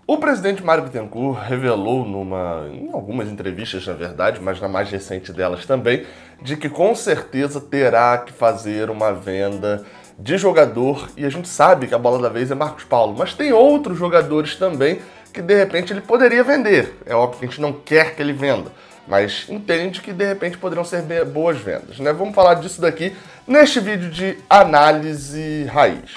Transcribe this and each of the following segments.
O presidente Mário Bittencourt revelou em algumas entrevistas, na verdade, mas na mais recente delas também, de que com certeza terá que fazer uma venda de jogador, e a gente sabe que a bola da vez é Marcos Paulo, mas tem outros jogadores também que de repente ele poderia vender. É óbvio que a gente não quer que ele venda, mas entende que de repente poderiam ser boas vendas, né? Vamos falar disso daqui neste vídeo de análise raiz.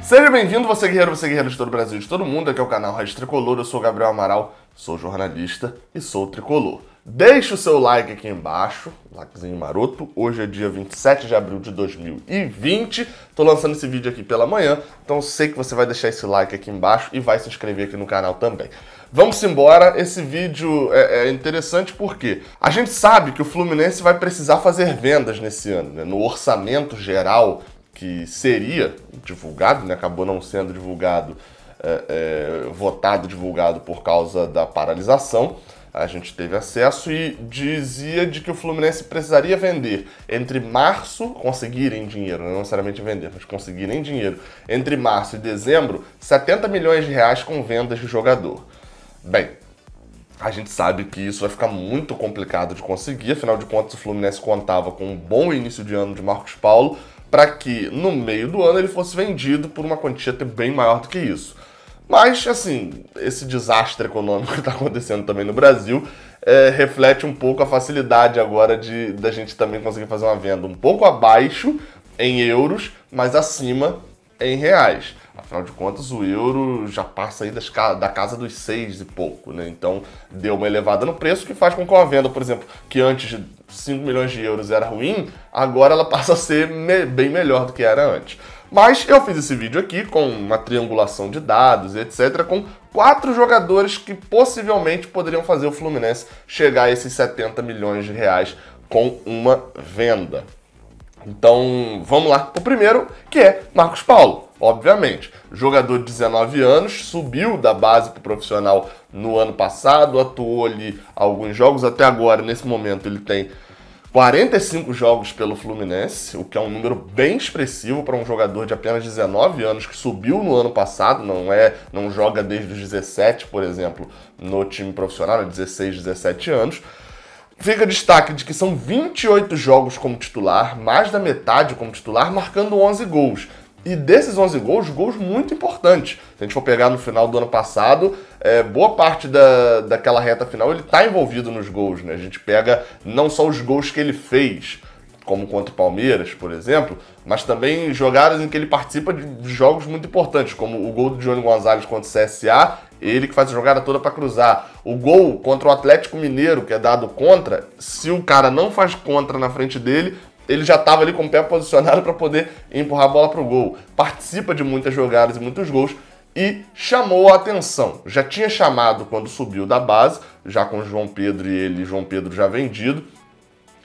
Seja bem-vindo, você guerreiro de todo o Brasil, de todo mundo. Aqui é o canal Raiz Tricolor, eu sou o Gabriel Amaral, sou jornalista e sou tricolor. Deixe o seu like aqui embaixo, likezinho maroto. Hoje é dia 27 de abril de 2020, tô lançando esse vídeo aqui pela manhã, então sei que você vai deixar esse like aqui embaixo e vai se inscrever aqui no canal também. Vamos embora, esse vídeo é interessante porque a gente sabe que o Fluminense vai precisar fazer vendas nesse ano, né? No orçamento geral que seria divulgado, né? Acabou não sendo divulgado, divulgado por causa da paralisação. A gente teve acesso e dizia de que o Fluminense precisaria vender entre março, conseguirem dinheiro, não necessariamente vender, mas conseguirem dinheiro, entre março e dezembro, 70 milhões de reais com vendas de jogador. Bem, a gente sabe que isso vai ficar muito complicado de conseguir, afinal de contas o Fluminense contava com um bom início de ano de Marcos Paulo, para que no meio do ano ele fosse vendido por uma quantia até bem maior do que isso. Mas, assim, esse desastre econômico que está acontecendo também no Brasil reflete um pouco a facilidade agora da gente também conseguir fazer uma venda um pouco abaixo em euros, mas acima em reais. Afinal de contas, o euro já passa aí da casa dos 6 e pouco, né? Então, deu uma elevada no preço que faz com que uma venda, por exemplo, que antes de 5 milhões de euros era ruim, agora ela passa a ser bem melhor do que era antes. Mas eu fiz esse vídeo aqui com uma triangulação de dados, etc., com 4 jogadores que possivelmente poderiam fazer o Fluminense chegar a esses 70 milhões de reais com uma venda. Então, vamos lá. O primeiro, que é Marcos Paulo. Obviamente, jogador de 19 anos, subiu da base para o profissional no ano passado, atuou ali alguns jogos, até agora, nesse momento, ele tem 45 jogos pelo Fluminense, o que é um número bem expressivo para um jogador de apenas 19 anos que subiu no ano passado, não joga desde os 17, por exemplo, no time profissional, 16, 17 anos. Fica destaque de que são 28 jogos como titular, mais da metade como titular, marcando 11 gols. E desses 11 gols muito importantes. Se a gente for pegar no final do ano passado, boa parte daquela reta final ele está envolvido nos gols, né? A gente pega não só os gols que ele fez, como contra o Palmeiras, por exemplo, mas também jogadas em que ele participa de jogos muito importantes, como o gol do Johnny Gonzalez contra o CSA, ele que faz a jogada toda para cruzar. O gol contra o Atlético Mineiro, que é dado contra, se o cara não faz contra na frente dele, ele já estava ali com o pé posicionado para poder empurrar a bola para o gol. Participa de muitas jogadas e muitos gols e chamou a atenção. Já tinha chamado quando subiu da base, já com o João Pedro e João Pedro já vendido.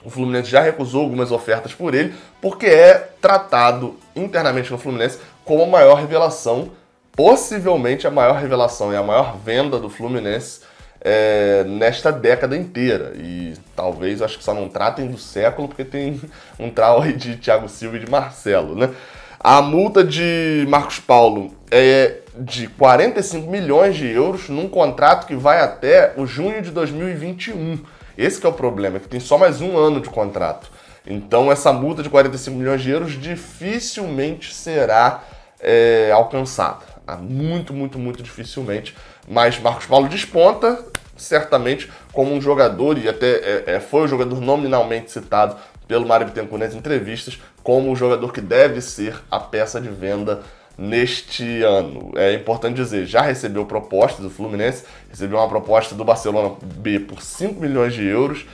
O Fluminense já recusou algumas ofertas por ele, porque é tratado internamente no Fluminense como a maior revelação, possivelmente a maior revelação e a maior venda do Fluminense nesta década inteira. E talvez, acho que só não tratem do século, porque tem um trau aí de Thiago Silva e de Marcelo, né? A multa de Marcos Paulo é de 45 milhões de euros num contrato que vai até o junho de 2021. Esse que é o problema, é que tem só mais um ano de contrato. Então essa multa de 45 milhões de euros dificilmente será alcançada. Muito dificilmente. Mas Marcos Paulo desponta, certamente, como um jogador, e até foi o jogador nominalmente citado pelo Mário Bittencourt nas entrevistas, como o jogador que deve ser a peça de venda neste ano. É importante dizer, já recebeu propostas do Fluminense, recebeu uma proposta do Barcelona B por 5 milhões de euros,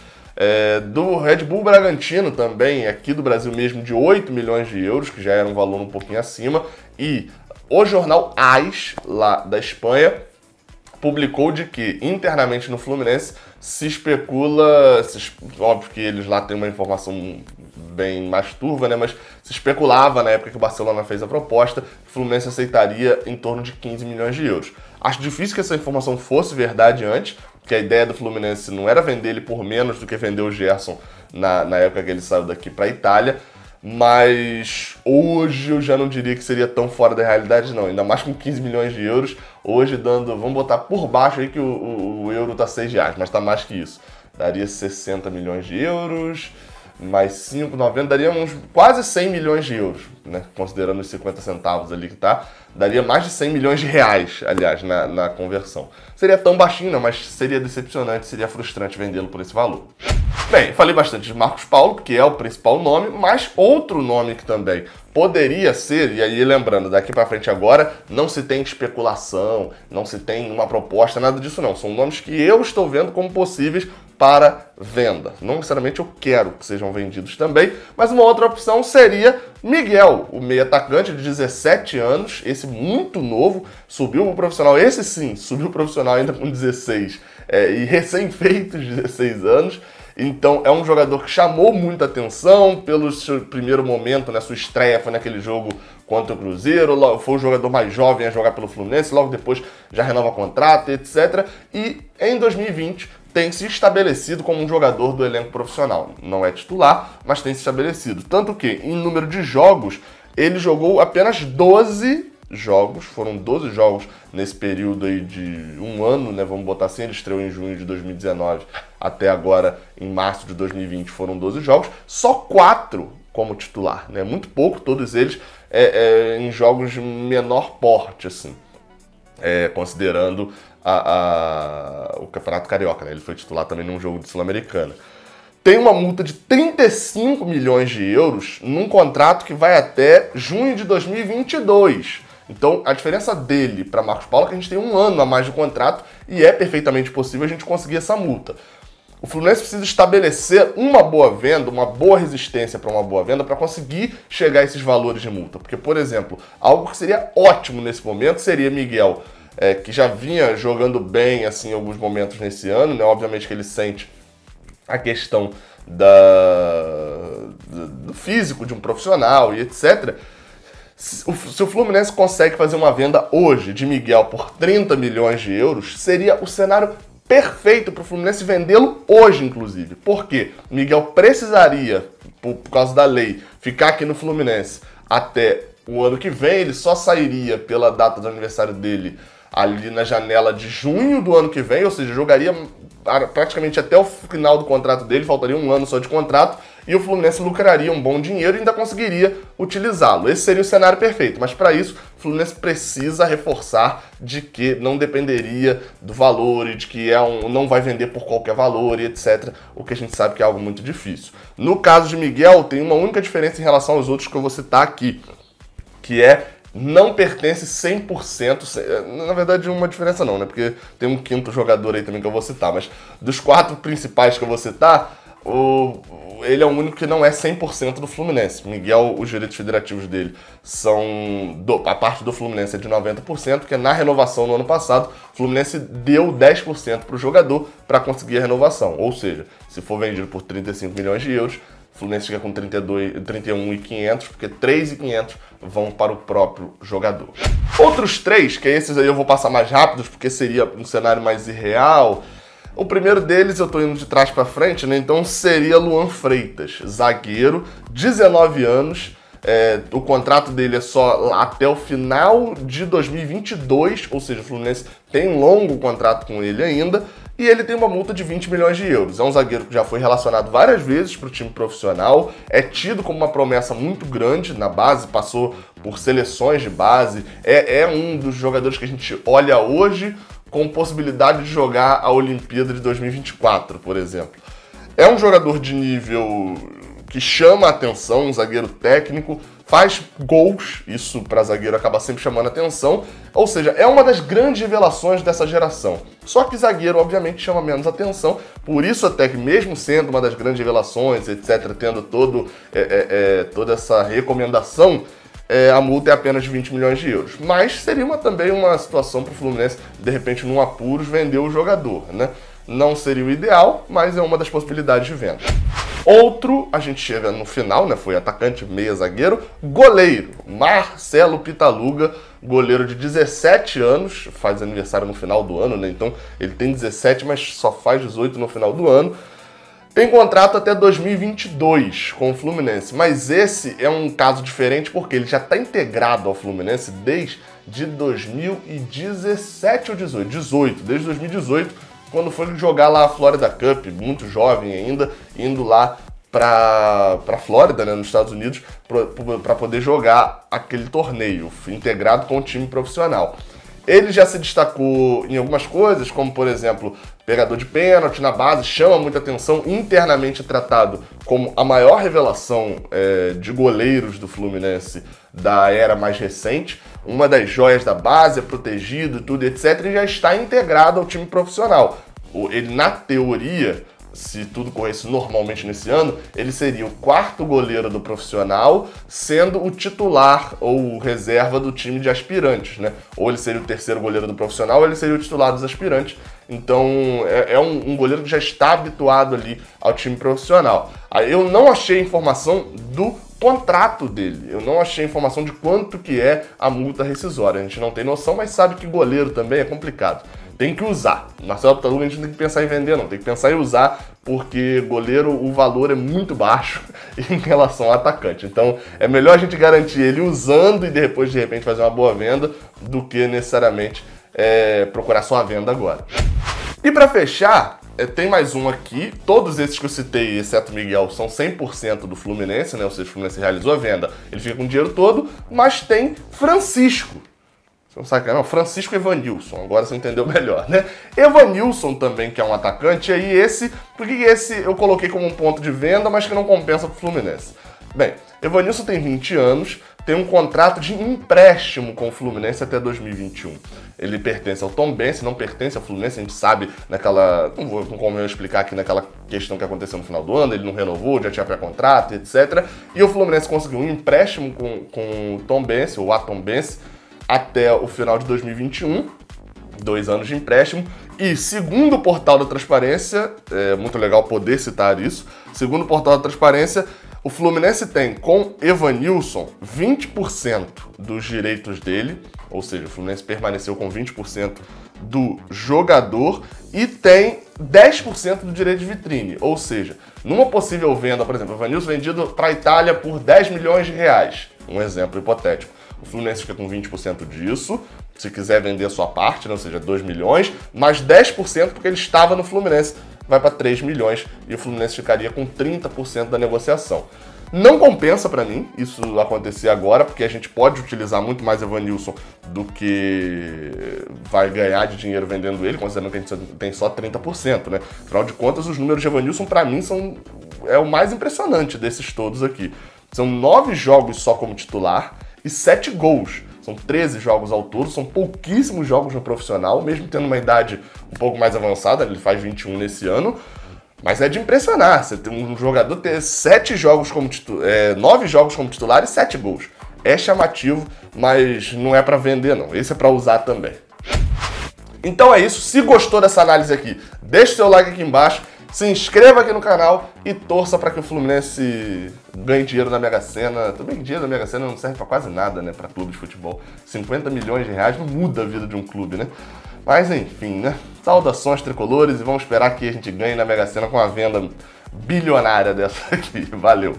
do Red Bull Bragantino também, aqui do Brasil mesmo, de 8 milhões de euros, que já era um valor um pouquinho acima, e o jornal AS, lá da Espanha, publicou de que internamente no Fluminense se especula, óbvio que eles lá têm uma informação bem mais turva, né, mas se especulava na época que o Barcelona fez a proposta, que o Fluminense aceitaria em torno de 15 milhões de euros. Acho difícil que essa informação fosse verdade antes, porque a ideia do Fluminense não era vender ele por menos do que vender o Gerson na época que ele saiu daqui para a Itália. Mas hoje eu já não diria que seria tão fora da realidade, não. Ainda mais com 15 milhões de euros. Hoje dando, vamos botar por baixo aí que o euro tá R$6, mas tá mais que isso. Daria 60 milhões de euros, mais 5,90, daria uns quase 100 milhões de euros, né? Considerando os 50 centavos ali que tá. Daria mais de 100 milhões de reais, aliás, na conversão. Seria tão baixinho, não, mas seria decepcionante, seria frustrante vendê-lo por esse valor. Bem, falei bastante de Marcos Paulo, que é o principal nome, mas outro nome que também poderia ser, e aí lembrando, daqui pra frente agora, não se tem especulação, não se tem uma proposta, nada disso não. São nomes que eu estou vendo como possíveis para venda. Não necessariamente eu quero que sejam vendidos também, mas uma outra opção seria Miguel, o meio atacante de 17 anos, esse muito novo, subiu pro profissional, esse sim, subiu pro profissional ainda com 16, e recém-feitos 16 anos. Então é um jogador que chamou muita atenção pelo seu primeiro momento, né? Sua estreia foi naquele jogo contra o Cruzeiro, foi o jogador mais jovem a jogar pelo Fluminense, logo depois já renova contrato, etc. E em 2020 tem se estabelecido como um jogador do elenco profissional. Não é titular, mas tem se estabelecido. Tanto que, em número de jogos, ele jogou apenas 12 jogos, foram 12 jogos nesse período aí de um ano, né, vamos botar assim, ele estreou em junho de 2019 até agora em março de 2020 foram 12 jogos, só 4 como titular, né, muito pouco, todos eles em jogos de menor porte, assim, considerando o Campeonato Carioca, né, ele foi titular também num jogo de Sul-Americana. Tem uma multa de 35 milhões de euros num contrato que vai até junho de 2022. Então, a diferença dele para Marcos Paulo é que a gente tem um ano a mais de contrato e é perfeitamente possível a gente conseguir essa multa. O Fluminense precisa estabelecer uma boa venda, uma boa resistência para uma boa venda para conseguir chegar a esses valores de multa. Porque, por exemplo, algo que seria ótimo nesse momento seria Miguel, que já vinha jogando bem assim, em alguns momentos nesse ano, né? Obviamente que ele sente a questão do físico de um profissional e etc. Se o Fluminense consegue fazer uma venda hoje de Miguel por 30 milhões de euros, seria o cenário perfeito para o Fluminense vendê-lo hoje, inclusive. Por quê? Miguel precisaria, por causa da lei, ficar aqui no Fluminense até o ano que vem. Ele só sairia pela data do aniversário dele ali na janela de junho do ano que vem, ou seja, jogaria praticamente até o final do contrato dele, faltaria um ano só de contrato, e o Fluminense lucraria um bom dinheiro e ainda conseguiria utilizá-lo. Esse seria o cenário perfeito, mas para isso o Fluminense precisa reforçar de que não dependeria do valor e de que não vai vender por qualquer valor e etc, o que a gente sabe que é algo muito difícil. No caso de Miguel, tem uma única diferença em relação aos outros que eu vou citar aqui, que não pertence 100%, na verdade uma diferença não, né, porque tem um quinto jogador aí também que eu vou citar, mas dos 4 principais que eu vou citar, ele é o único que não é 100% do Fluminense. Miguel, os direitos federativos dele a parte do Fluminense é de 90%, que na renovação no ano passado, o Fluminense deu 10% para o jogador para conseguir a renovação, ou seja, se for vendido por 35 milhões de euros, o Fluminense fica com 31.500, porque 3.500 vão para o próprio jogador. Outros 3, que esses aí eu vou passar mais rápidos, porque seria um cenário mais irreal. O primeiro deles, eu tô indo de trás para frente, né? Então seria Luan Freitas, zagueiro, 19 anos. O contrato dele é só até o final de 2022, ou seja, o Fluminense tem um longo contrato com ele ainda. E ele tem uma multa de 20 milhões de euros. É um zagueiro que já foi relacionado várias vezes para o time profissional, é tido como uma promessa muito grande na base, passou por seleções de base, é um dos jogadores que a gente olha hoje com possibilidade de jogar a Olimpíada de 2024, por exemplo. É um jogador de nível que chama a atenção, um zagueiro técnico, faz gols, isso para zagueiro acaba sempre chamando a atenção, ou seja, é uma das grandes revelações dessa geração. Só que zagueiro, obviamente, chama menos atenção, por isso até que mesmo sendo uma das grandes revelações, etc., tendo toda essa recomendação, a multa é apenas de 20 milhões de euros. Mas seria também uma situação para o Fluminense, de repente, num apuros, vender o jogador, né? Não seria o ideal, mas é uma das possibilidades de venda. Outro, a gente chega no final, né? Foi atacante, meia, zagueiro, goleiro, Marcelo Pitaluga, goleiro de 17 anos, faz aniversário no final do ano, né? Então ele tem 17, mas só faz 18 no final do ano. Tem contrato até 2022 com o Fluminense, mas esse é um caso diferente porque ele já está integrado ao Fluminense desde 2017 ou 18, desde 2018, quando foi jogar lá a Florida Cup, muito jovem ainda, indo lá para Flórida, né, nos Estados Unidos, para poder jogar aquele torneio, integrado com o time profissional. Ele já se destacou em algumas coisas, como, por exemplo, pegador de pênalti na base, chama muita atenção, internamente tratado como a maior revelação de goleiros do Fluminense da era mais recente, uma das joias da base, é protegido, tudo, etc., e já está integrado ao time profissional. Ele, na teoria, se tudo corresse normalmente nesse ano, ele seria o quarto goleiro do profissional, sendo o titular ou o reserva do time de aspirantes, né? Ou ele seria o terceiro goleiro do profissional, ou ele seria o titular dos aspirantes. Então, é um goleiro que já está habituado ali ao time profissional. Eu não achei informação do contrato dele, eu não achei informação de quanto que é a multa rescisória. A gente não tem noção, mas sabe que goleiro também é complicado. Tem que usar. Marcelo Pitaluga a gente não tem que pensar em vender, não. Tem que pensar em usar, porque goleiro, o valor é muito baixo em relação ao atacante. Então, é melhor a gente garantir ele usando e depois, de repente, fazer uma boa venda do que necessariamente procurar só a venda agora. E para fechar, tem mais um aqui. Todos esses que eu citei, exceto o Miguel, são 100% do Fluminense, né? Ou seja, o Fluminense realizou a venda. Ele fica com o dinheiro todo, mas tem Francisco. Não sabe, não, Francisco Evanilson, agora você entendeu melhor, né? Evanilson também, que é um atacante, e aí por que esse eu coloquei como um ponto de venda, mas que não compensa pro Fluminense? Bem, Evanilson tem 20 anos, tem um contrato de empréstimo com o Fluminense até 2021. Ele pertence ao Tombense, não pertence ao Fluminense, a gente sabe naquela... Não vou como eu explicar aqui naquela questão que aconteceu no final do ano, ele não renovou, já tinha pré-contrato, etc. E o Fluminense conseguiu um empréstimo com o Tombense, ou a Tombense, até o final de 2021, 2 anos de empréstimo, e segundo o Portal da Transparência, é muito legal poder citar isso, segundo o Portal da Transparência, o Fluminense tem com Evanilson 20% dos direitos dele, ou seja, o Fluminense permaneceu com 20% do jogador e tem 10% do direito de vitrine, ou seja, numa possível venda, por exemplo, o Evanilson vendido para a Itália por 10 milhões de reais, um exemplo hipotético. O Fluminense fica com 20% disso, se quiser vender a sua parte, né, ou seja, 2 milhões, mais 10% porque ele estava no Fluminense, vai para 3 milhões e o Fluminense ficaria com 30% da negociação. Não compensa para mim isso acontecer agora, porque a gente pode utilizar muito mais Evanilson do que vai ganhar de dinheiro vendendo ele, considerando que a gente tem só 30%, né? Afinal de contas, os números de Evanilson, para mim, é o mais impressionante desses todos aqui. São 9 jogos só como titular e 7 gols. São 13 jogos ao todo, são pouquíssimos jogos no profissional, mesmo tendo uma idade um pouco mais avançada, ele faz 21 nesse ano. Mas é de impressionar, você tem um jogador ter 9 jogos como titular e 7 gols. É chamativo, mas não é para vender não, esse é para usar também. Então é isso, se gostou dessa análise aqui, deixa o seu like aqui embaixo, se inscreva aqui no canal e torça para que o Fluminense ganhe dinheiro na Mega Sena. Também dinheiro na Mega Sena não serve para quase nada, né, para clube de futebol. 50 milhões de reais não muda a vida de um clube, né? Mas enfim, né? Saudações tricolores e vamos esperar que a gente ganhe na Mega Sena com uma venda bilionária dessa aqui. Valeu!